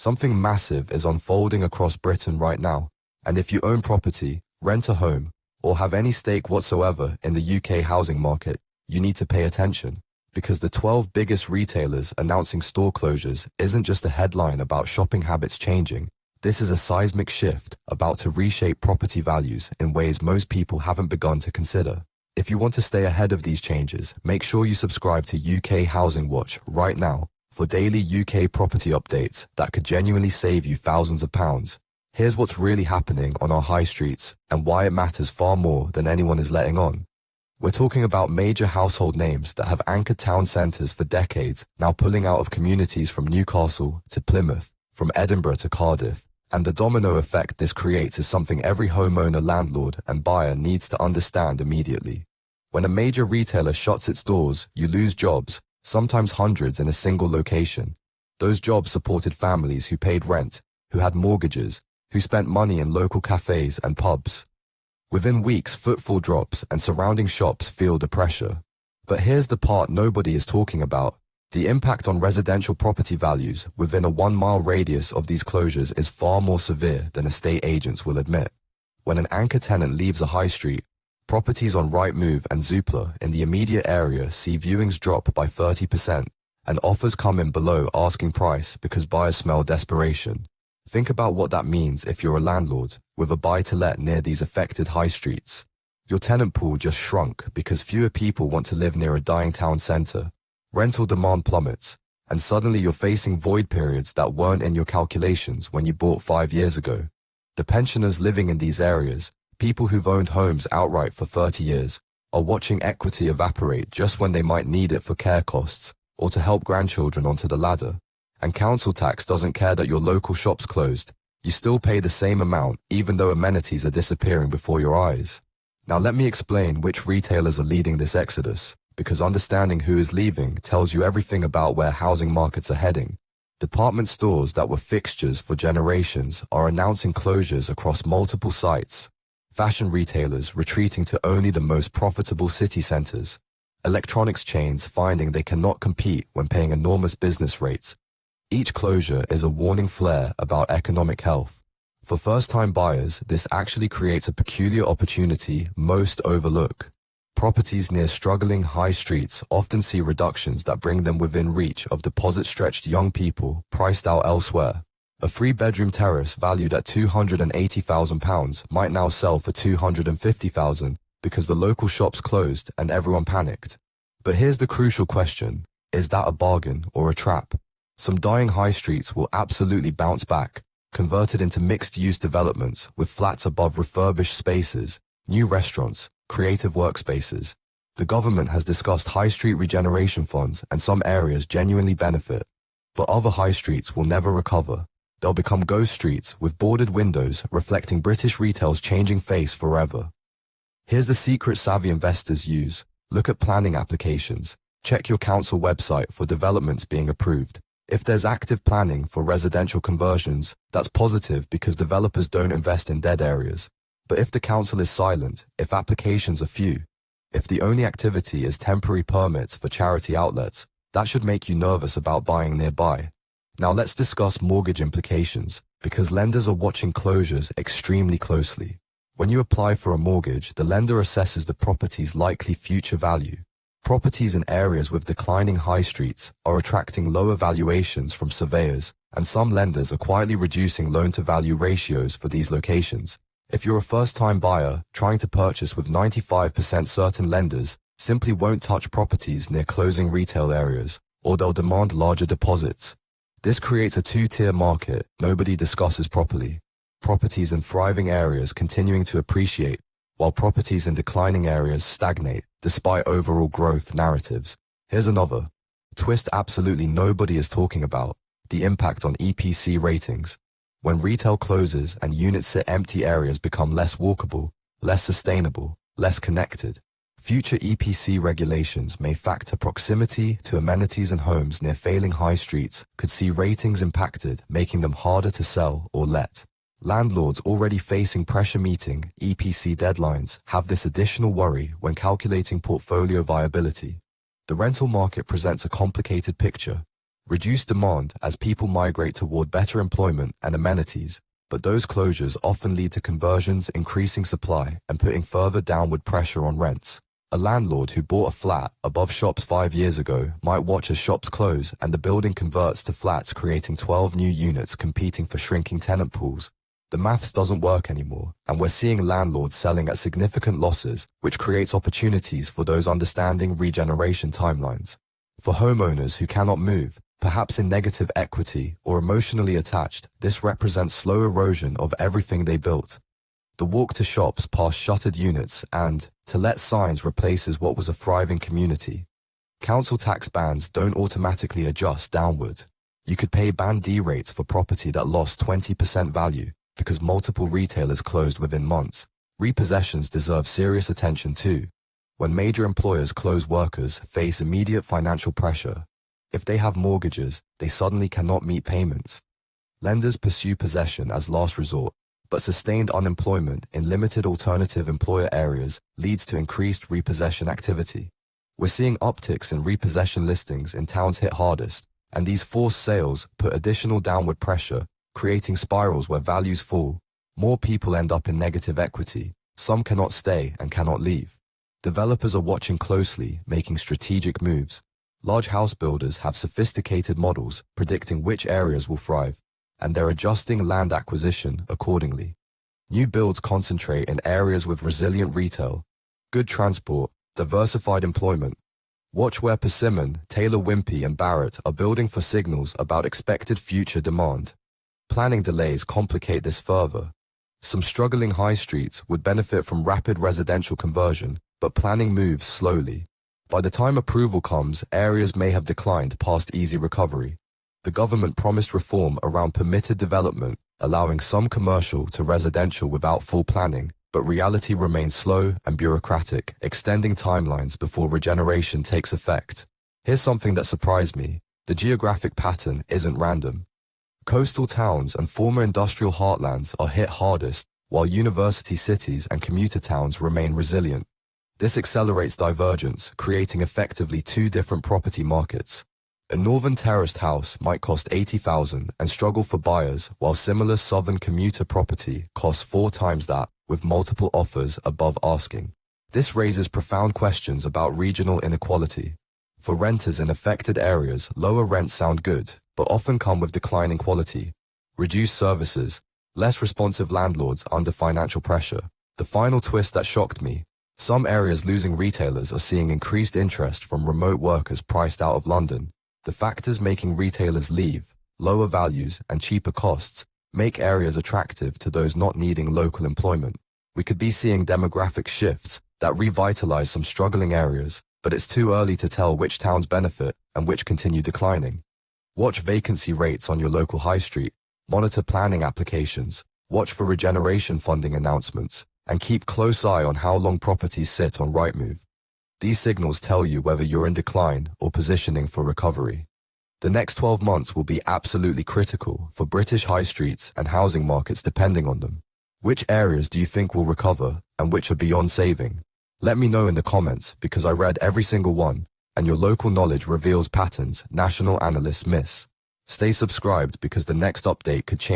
Something massive is unfolding across Britain right now, and if you own property, rent a home, or have any stake whatsoever in the UK housing market, you need to pay attention, because the 12 biggest retailers announcing store closures isn't just a headline about shopping habits changing. This is a seismic shift about to reshape property values in ways most people haven't begun to consider. If you want to stay ahead of these changes, make sure you subscribe to UK Housing Watch right now for daily UK property updates that could genuinely save you thousands of pounds. Here's what's really happening on our high streets and why it matters far more than anyone is letting on. We're talking about major household names that have anchored town centres for decades now pulling out of communities from Newcastle to Plymouth, from Edinburgh to Cardiff. And the domino effect this creates is something every homeowner, landlord, and buyer needs to understand immediately. When a major retailer shuts its doors, you lose jobs, sometimes hundreds in a single location. Those jobs supported families who paid rent, who had mortgages, who spent money in local cafes and pubs. Within weeks, footfall drops and surrounding shops feel the pressure. But here's the part nobody is talking about. The impact on residential property values within a 1-mile radius of these closures is far more severe than estate agents will admit. When an anchor tenant leaves a high street, properties on Rightmove and Zoopla in the immediate area see viewings drop by 30%, and offers come in below asking price because buyers smell desperation. Think about what that means if you're a landlord with a buy-to-let near these affected high streets. Your tenant pool just shrunk because fewer people want to live near a dying town centre. Rental demand plummets, and suddenly you're facing void periods that weren't in your calculations when you bought 5 years ago. The pensioners living in these areas, people who've owned homes outright for 30 years, are watching equity evaporate just when they might need it for care costs or to help grandchildren onto the ladder. And council tax doesn't care that your local shop's closed. You still pay the same amount even though amenities are disappearing before your eyes. Now let me explain which retailers are leading this exodus, because understanding who is leaving tells you everything about where housing markets are heading. Department stores that were fixtures for generations are announcing closures across multiple sites. Fashion retailers retreating to only the most profitable city centres. Electronics chains finding they cannot compete when paying enormous business rates. Each closure is a warning flare about economic health. For first-time buyers, this actually creates a peculiar opportunity most overlook. Properties near struggling high streets often see reductions that bring them within reach of deposit-stretched young people priced out elsewhere. A 3-bedroom terrace valued at £280,000 might now sell for £250,000 because the local shops closed and everyone panicked. But here's the crucial question: is that a bargain or a trap? Some dying high streets will absolutely bounce back, converted into mixed-use developments with flats above refurbished spaces, new restaurants, creative workspaces. The government has discussed high street regeneration funds and some areas genuinely benefit. But other high streets will never recover. They'll become ghost streets with boarded windows reflecting British retail's changing face forever. Here's the secret savvy investors use. Look at planning applications. Check your council website for developments being approved. If there's active planning for residential conversions, that's positive because developers don't invest in dead areas. But if the council is silent, if applications are few, if the only activity is temporary permits for charity outlets, that should make you nervous about buying nearby. Now let's discuss mortgage implications, because lenders are watching closures extremely closely. When you apply for a mortgage, the lender assesses the property's likely future value. Properties in areas with declining high streets are attracting lower valuations from surveyors, and some lenders are quietly reducing loan-to-value ratios for these locations. If you're a first-time buyer trying to purchase with 95% certain lenders simply won't touch properties near closing retail areas, or they'll demand larger deposits. This creates a two-tier market nobody discusses properly. Properties in thriving areas continuing to appreciate, while properties in declining areas stagnate despite overall growth narratives. Here's another twist absolutely nobody is talking about: the impact on EPC ratings. When retail closes and units sit empty, areas become less walkable, less sustainable, less connected. Future EPC regulations may factor proximity to amenities, and homes near failing high streets could see ratings impacted, making them harder to sell or let. Landlords already facing pressure meeting EPC deadlines have this additional worry when calculating portfolio viability. The rental market presents a complicated picture. Reduced demand as people migrate toward better employment and amenities, but those closures often lead to conversions, increasing supply and putting further downward pressure on rents. A landlord who bought a flat above shops 5 years ago might watch as shops close and the building converts to flats, creating 12 new units competing for shrinking tenant pools. The maths doesn't work anymore, and we're seeing landlords selling at significant losses, which creates opportunities for those understanding regeneration timelines. For homeowners who cannot move, perhaps in negative equity or emotionally attached, this represents slow erosion of everything they built. The walk to shops past shuttered units and to let signs replaces what was a thriving community. Council tax bands don't automatically adjust downward. You could pay Band D rates for property that lost 20% value because multiple retailers closed within months. Repossessions deserve serious attention too. When major employers close, workers face immediate financial pressure. If they have mortgages, they suddenly cannot meet payments. Lenders pursue possession as last resort, but sustained unemployment in limited alternative employer areas leads to increased repossession activity. We're seeing upticks in repossession listings in towns hit hardest, and these forced sales put additional downward pressure, creating spirals where values fall. More people end up in negative equity. Some cannot stay and cannot leave. Developers are watching closely, making strategic moves. Large house builders have sophisticated models predicting which areas will thrive, and they're adjusting land acquisition accordingly. New builds concentrate in areas with resilient retail, good transport, diversified employment. Watch where Persimmon, Taylor Wimpey and Barrett are building for signals about expected future demand. Planning delays complicate this further. Some struggling high streets would benefit from rapid residential conversion, but planning moves slowly. By the time approval comes, areas may have declined past easy recovery. The government promised reform around permitted development, allowing some commercial to residential without full planning, but reality remains slow and bureaucratic, extending timelines before regeneration takes effect. Here's something that surprised me. The geographic pattern isn't random. Coastal towns and former industrial heartlands are hit hardest, while university cities and commuter towns remain resilient. This accelerates divergence, creating effectively two different property markets. A northern terraced house might cost $80,000 and struggle for buyers, while similar southern commuter property costs 4 times that, with multiple offers above asking. This raises profound questions about regional inequality. For renters in affected areas, lower rents sound good, but often come with declining quality. Reduced services, less responsive landlords under financial pressure. The final twist that shocked me: some areas losing retailers are seeing increased interest from remote workers priced out of London. The factors making retailers leave, lower values and cheaper costs, make areas attractive to those not needing local employment. We could be seeing demographic shifts that revitalize some struggling areas, but it's too early to tell which towns benefit and which continue declining. Watch vacancy rates on your local high street, monitor planning applications, watch for regeneration funding announcements, and keep close eye on how long properties sit on Rightmove. These signals tell you whether you're in decline or positioning for recovery. The next 12 months will be absolutely critical for British high streets and housing markets depending on them. Which areas do you think will recover and which are beyond saving? Let me know in the comments, because I read every single one, and your local knowledge reveals patterns national analysts miss. Stay subscribed, because the next update could change